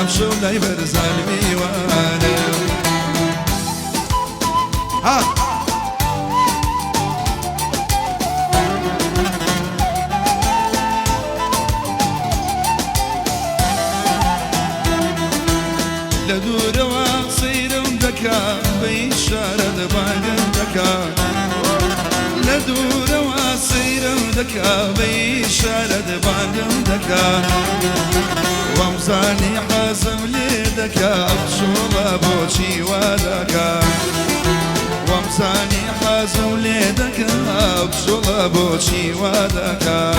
امشو لا يبرزان ميوانا ها لدور وصير دكا بإشارة باقر دكا لدور وصير دكا بإشارة باقر دكا وامزاني حازم ليدكا بشولا بوشي ودكا وامزاني حازم ليدكا بشولا بوشي ودكا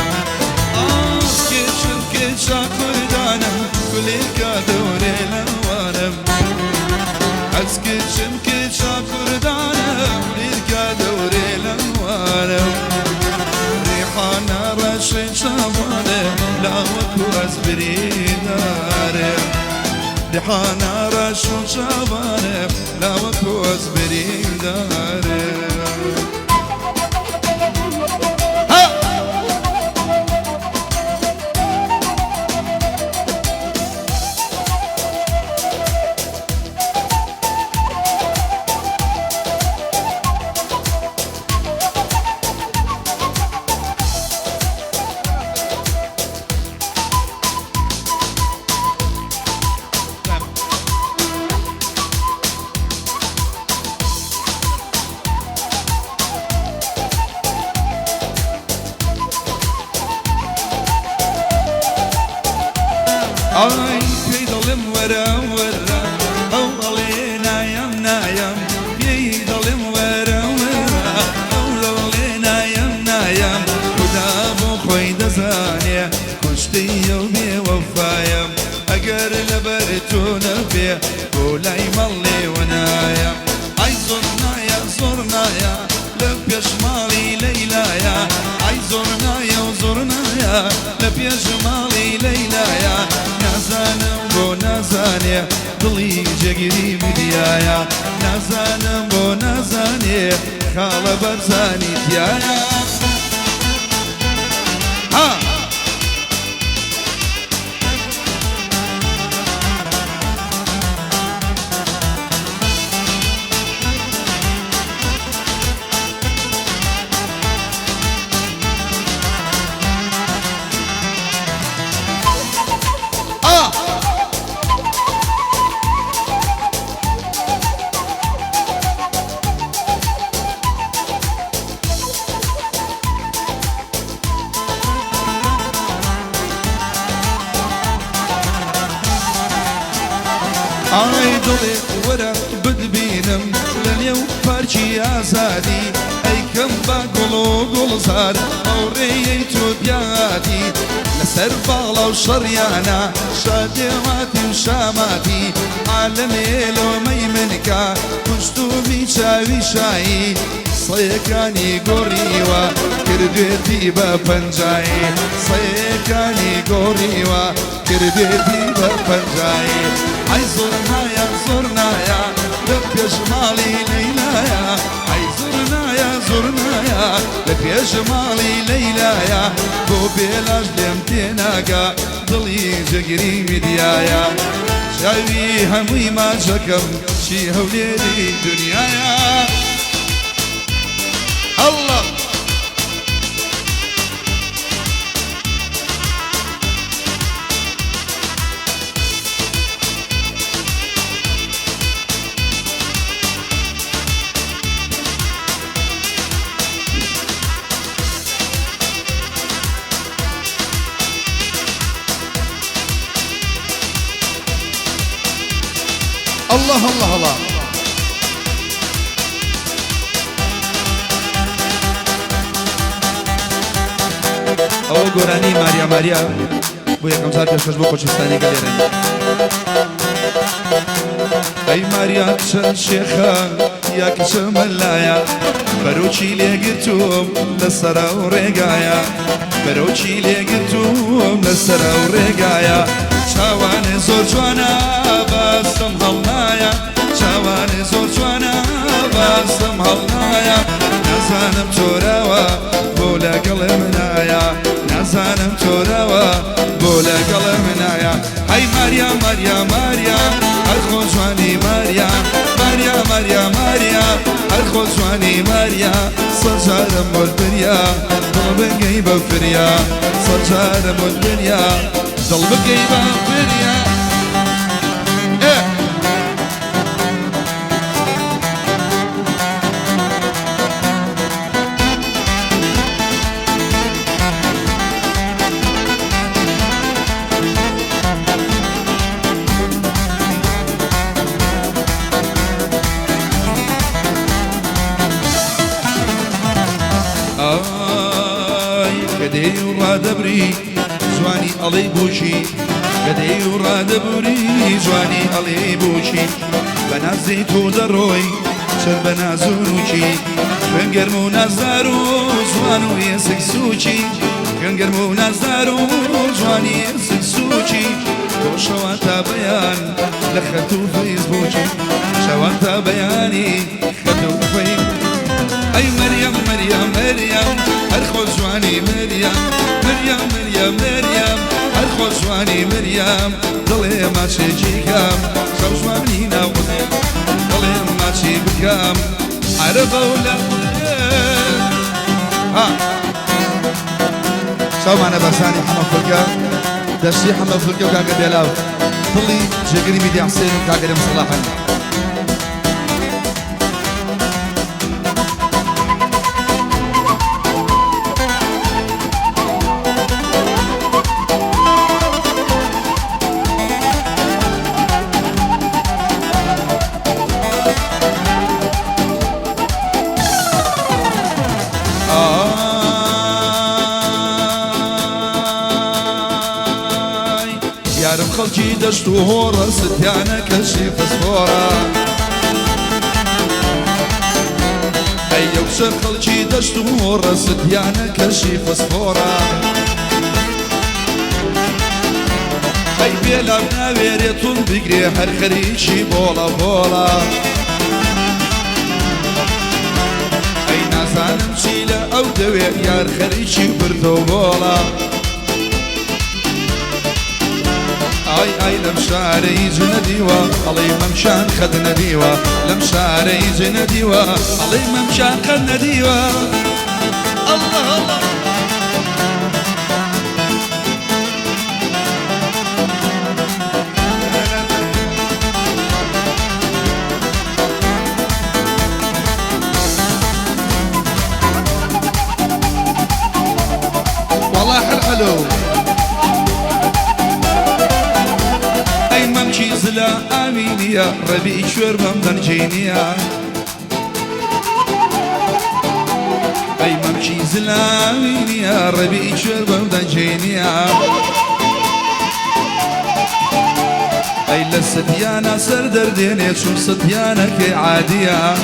كيش كردانم كليكا دوري لوانم اسكتشم كيش كردانم كليكا دوري لوانم ريحانا رشي شابانم لا وكو أزبري دارم ريحانا رشو شابانم لا وكو أزبري دارم Ay peydalim vera vera Avlalina yam nayam Peydalim vera vera Avlalina yam nayam Kuda bu khoyda zaniya Kushti yawmi wafayam Agar labartuna biya Kulay malli wanaya Ay zornaya zornaya Lebya shmali leylaya Ay zornaya zornaya Lebya shmali leylaya نازانم بۆ نازانێ دڵی جێگیری میدیایە نازانم بۆ نازانێ خاڵە بەرزانی تایە ها ئای دڵێ وەرە بدبینم لە نێو پارکی ئازادی ئەیکەم بە گوڵ و گوڵزار ئەوڕێیەی تۆ بیاتی لەسەر باڵا و شەڕیانە شادێماتی و شاماتی عالەمێ لۆمەی منکە کوشتومی چاوی شایی سەیەکانی گۆڕیوە کردوێتی بە پەنجایی سەیەکانی گۆڕیوە کردوێتی بە پەنجایی ئەی زۆرنایە زۆرنایە لە پێشماڵی لەیلایە ئەی زۆرنایە زۆرنایە لە پێشماڵی لەیلایە بۆ بێلاش لێم تێناگا دڵی جەگیری میدیایە چاوی هەمووی ماچەکەم چی هەولێری دنیایە الله الله الله الله ئەوە گۆرانی ماریا ماریا بۆ یەکەم جار پێشکەش بۆ خۆشویستانی گەلێرن ئەی ماریا کچە شێخە یا کچە مەلایە بەرەوچی لێگرتووم لەسەرا و ڕێگایە بەرەوچی لێگرتووم لەسەرا و ڕێگایە چاوانێ زۆر جوانە باستم هەڵنایە چاوانێ زۆر جوانە باستم هەڵنایە نازانم تۆراوە بۆ لەگەڵێ منایە نازانم تۆراوە بۆ لەگەڵێ منایە هەی ماريا ماريا ماريا الخوزواني ماريا ماريا ماريا ماريا الخوزواني ماريا صجار مولدريا ضلب جيبة فريا صجار مولدريا ضلب جيبة فريا كدي ورادبري جواني علي بوشي كدي ورادبري جواني علي بوشي بنازي تو دروي شر بنازونوشي كنقرمو نازارو جوانو يسكسوشي كنقرمو نازارو جواني يسكسوشي تو شواتا بيان لخدتو فيسبوشي شواتا بياني خدتو فيسبوشي أي مريم مريم مريم الخوزواني مريم مريم مريم مريم الخوزواني مريم ضلي ما تشيكام خوزواني ناوزي ضلي ما تشيكام عربة ولا ها شو معنا بساني حمد فلقا دشي حمد فلقا وكاكا ديلاو ضلي جاقري ميدي حسين وكاكا دي مصلاحا يارم خلجي دشتو هورا ستيانا كشي فسفورا أيوك شر خلجي دشتو هورا ستيانا كشي فسفورا أي بيلا بناويريتون بقري هر خريشي بولا بولا أي نازانم شيلا أو دوي يار خريشي بردو بولا أي لمشاري جنديوة علي ممشان خد نديوة لمشاري جنديوة علي ممشان خد نديوة الله الله والله حلو زلا آمينيا ربي شور بمدن جينيا أي ممشي زلا آمينيا ربي شور بمدن جينيا أي لستيانا سر درديني شوف ستيانا كي عادية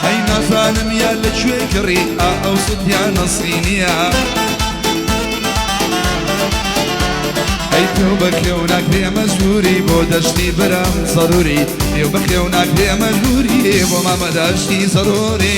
أي نفانم يا لشوي كريئة أو ستيانا صينية أي توبك وناك بي مجبوري بو دشتي برام ضروري توبك وناك بي مجبوري بو ما دشتي ضروري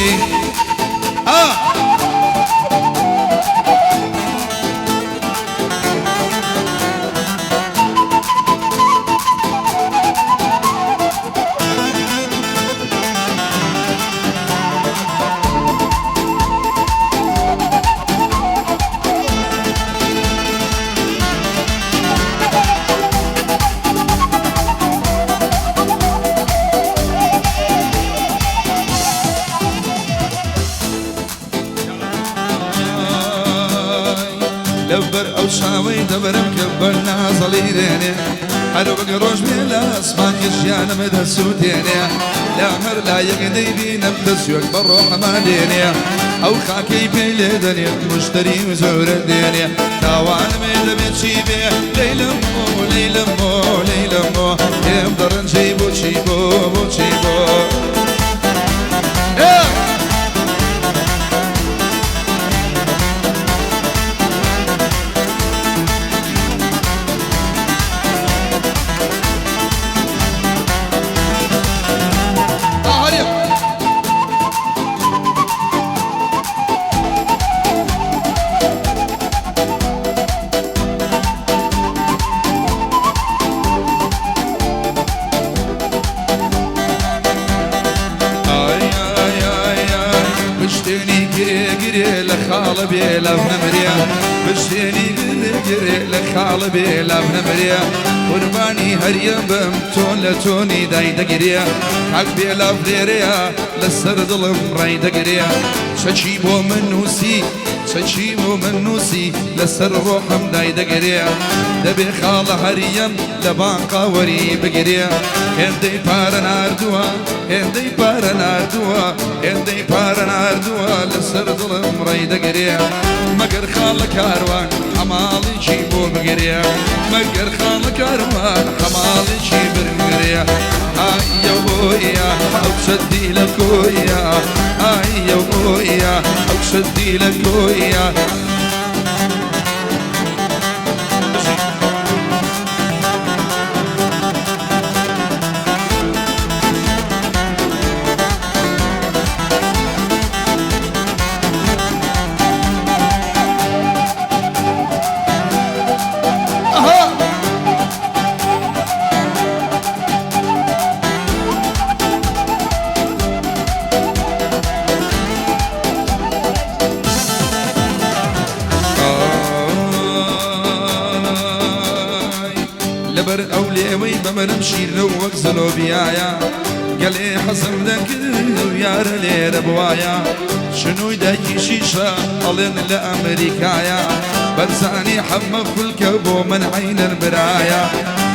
لبر أو شاوي دبرم كبرنا صليديني حلو بقروش بيلا اسمان يشيانا مدسوديني لا مر لا يقدي بينا بدسيوك بروح ماليني أو خاكي بيلدني مشتري وزور الدنيا تاوان ميل بتشيبي ليلمو ليلمو ليلمو يقدر نجيبو تشيبو بوتشيبو خال بيلا بنمريا بشتيني قري لخال بيلا بنمريا قرباني هريم بم تولتوني داي دقريا حق بيلا فليريا لسر ظلم راي دقريا شجيبو منوسي شجيبو منوسي لسر روحم داي دقريا دبي خال هريم لبانقا وري بقريا هندي بارن اردوا هندي بارن اردوا هندي بارن اردوا لسر ظلم راي دقريا مقر خال كاروان حمالي جيبو بقريا مقر خال كاروان حمالي جيب بقريا اي يا بويا او شدي لك ويا اي يا بويا او شدي لك ويا لبر أوليوي بمرمشي لو وكزلو بيايا قال إيه حسم ذاك ويار لير بوايا شنو داكي شيشة ألين لأمريكايا برزاني حمى في الكبو من عين المرايا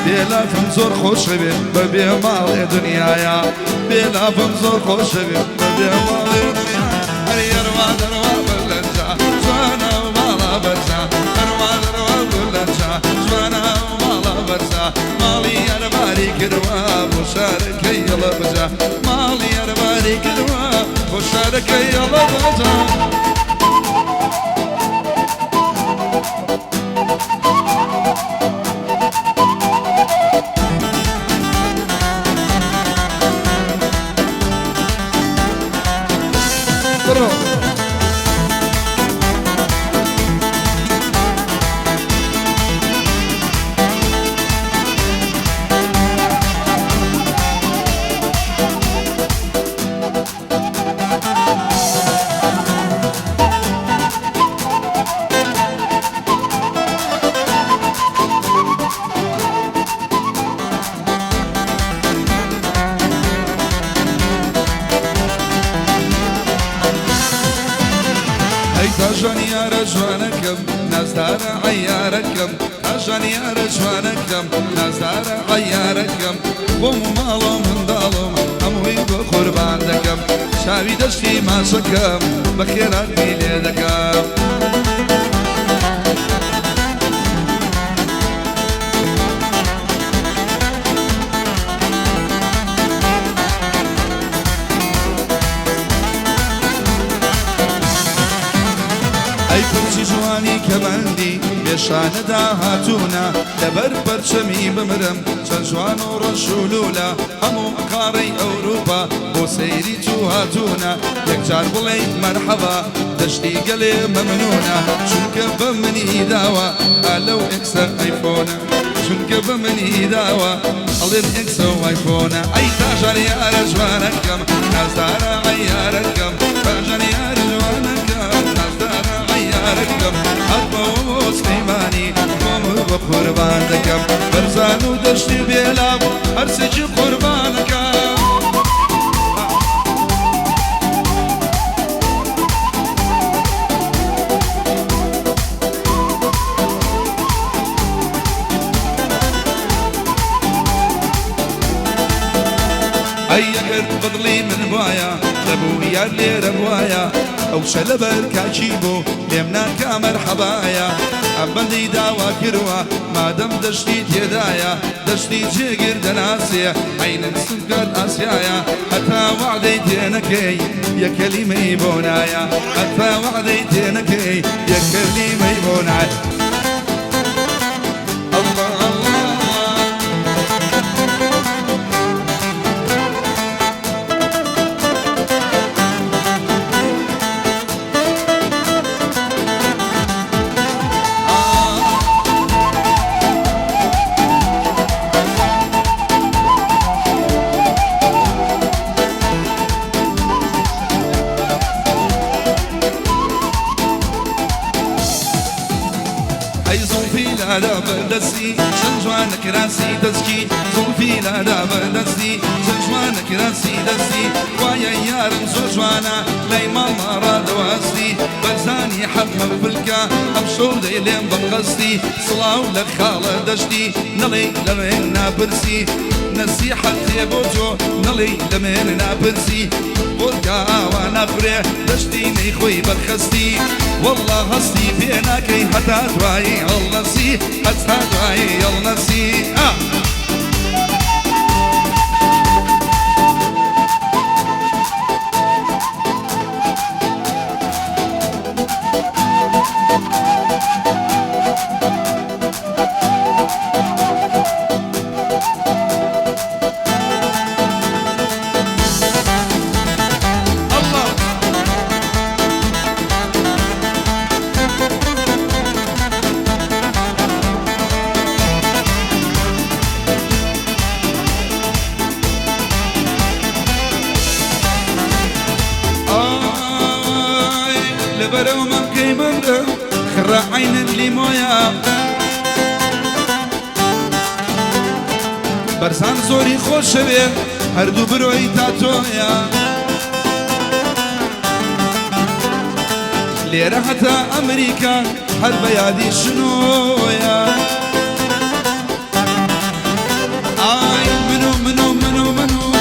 بلا فمزور خوش ببي مال دنيايا بلا فمزور خوش ببي مال دنيايا هري روا دروا بلنجا جوانا ومالا برزا روا دروا بلنجا جوانا برزا مالي أرباري كروا بشارك يلا بجا مالي أرباري كروا بشارك يلا بجا تاجان يا رجوانكم نزدار عياركم تاجان يا رجوانكم نزدار عياركم بوم مالو من دالوم اموي بقربان دكم شاوي دشتي ماشكم بخيرات بيدكم أي فرشي جواني كبندي بشان دا هاتونا لبر برشمي بمرم شان جوان ورشولولا همو أقاري أوروبا بو سيري تو هاتونا يكجار بلي مرحبا دشتي قلي ممنونة شنك بمني داوا ألو إكسا أيفونا شنك بمني داوا ألين إكسا أيفونا أي تاجر يا رجوانكم نازدار عياركم تاجر يا رجوانكم نازدار عياركم أطبو سليماني قوم بقربان دكم برزان ودشتي بيلاب أرسج قربانكم أي قرب بضلي من بوايا لبو يار لي ربوايا أو شلبر كاجيبو لمناك مرحبايا أبلي داوا كروا ما دم دشتي تيدايا دشتي جيجر دناسيا عين السكر آسيايا حتى وعدي تينكي يا كلمة بونايا حتى وعدي تينكي يا كلمة بونايا الله الله أي زلفي لا دا بردسي شنجوانك راسي دسكي زلفي لا دا بردسي شنجوانك راسي دسي ويا يارم زوجوانا لاي ماما راد واسي برزاني حبها بفلكا أمشور ديلين بقصدي صلاو لك خالة دشتي نلي لمن نابرسي نصيحة تيبوجو نلي لمن نابرسي بولكا وانا فري دشتيني خوي برخستي والله هستي بينا كي حتى دواي الله سي حتى دواي الله سي لبرو ممكي ممرو خرا عين اللي مويا برسان زوري خوش بيه هردو بروي تاتويا ليرة حتى أمريكا حرب يادي شنويا آي منو منو منو منو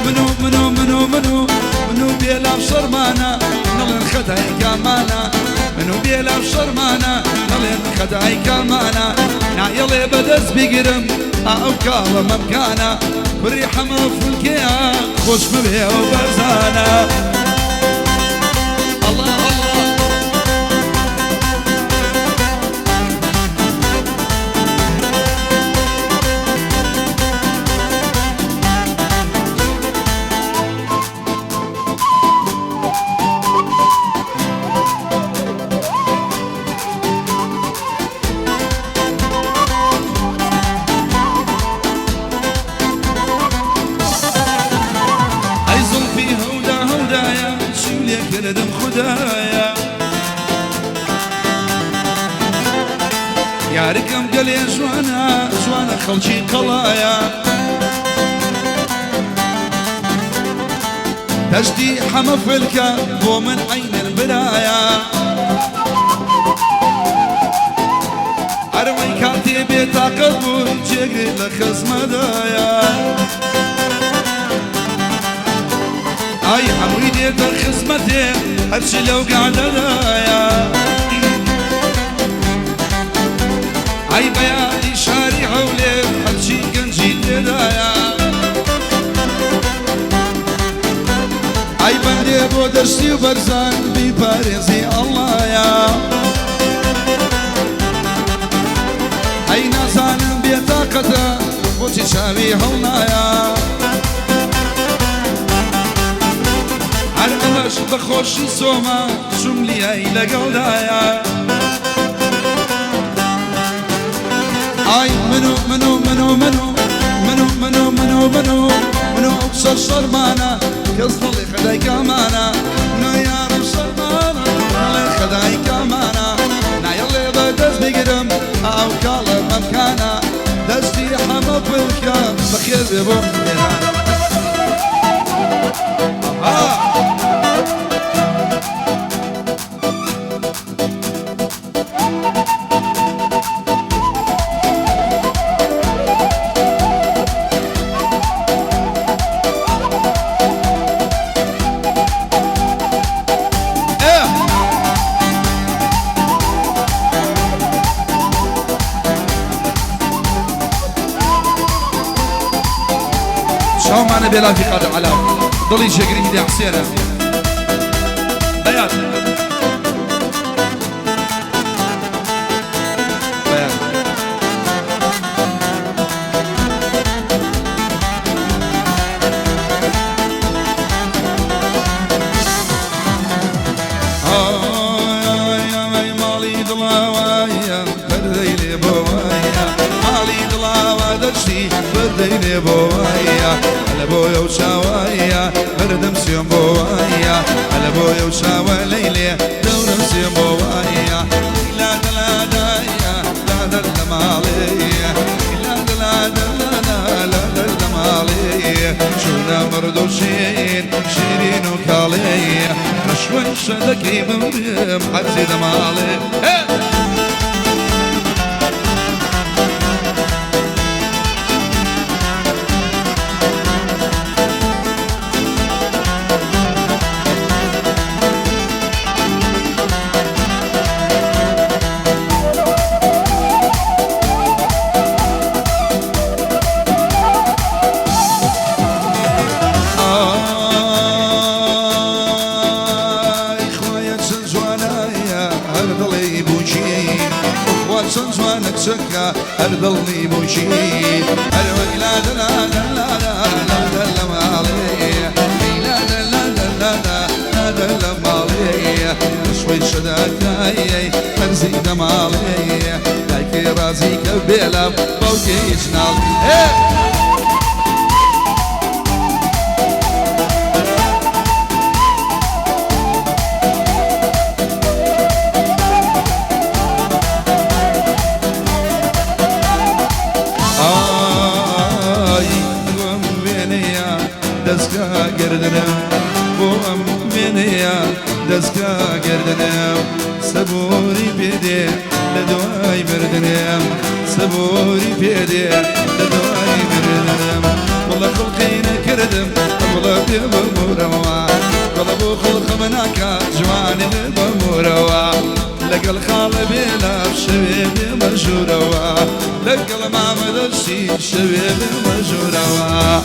منو منو منو منو منو بيلعب شرمانا نلن خدعي كمانا منو بيلعب شرمانا نلن خدعي كمانا نعيلي بدس بيقرم أو كالا ممكانا بريحة مفلكيا خوش مبيه وبرزانا الله الله كردم خدايا يا ركم قلي جوانا جوانا خلشي قلايا تجدي حما فلكا ومن عين البلايا أروي كاتي بيتا قلبو جيقري لخص مدايا اي حمويدي در خصمتي هرشي لو قاعد دايا اي بيالي شاري حولي هرشي قنجي دايا اي بندي بودرشي وبرزان ببارزي الله يا اي نازانم بيطاقته بوشي شاوي هونايا عرقلاش بخوشي سوما شملي اي لقودايا اي منو منو منو منو منو منو منو منو منو بشر شرمانا كصلي خداي كمانا منو يارم شرمانا اللي خداي كمانا نا يلي بدز بقدم او كالا ممكانا دستي حما بالكام بخير ببوم شو معنا بلا في قادر على ضلي شقري دي حسينة بيات بيات يا مالي ضلاوايا بدي لي بوايا مالي ضلاوا دشتي بدي لي بوايا على بويا وشاوايا بردم سيوم بوايا على بويا وشاوا ليلي دورم سيوم بوايا لا لا لا شدكي مورم حتى دمالي سنجوانك سكا أرضلني بوشي أروك لا لا لا لا لا لا لا مالي لا لا لا لا لا لا لا مالي شوي شداكاي تنزيد مالي دايكي رازيك بيلا بوكي جنال دسكا گردنم بوم منیا دسكا گردنم صبوری بیده لدوای بردنم صبوری بیده لدوای بردنم والله خلقي نكردم والله بموروا والله بو خلق مناكا جواني بموروا لقى الخال بلا شبيب مجوروا لقى المعمد الشي شبيب مجوروا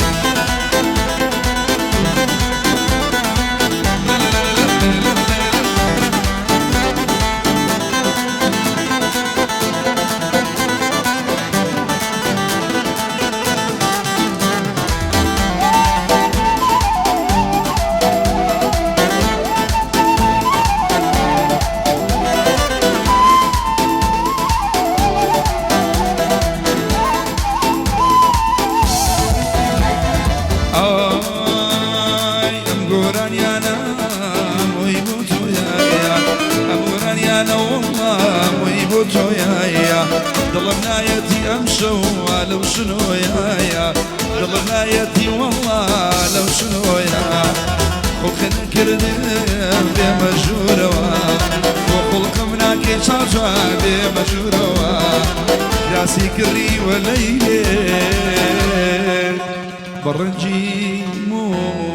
ضلنا يدي امشوا لو شنو يا ضلنا يدي والله لو شنو يا خلقنا كردم بمجوروا وخلق مناكي شاجوا بمجوروا راسي كري وليلي برنجي مو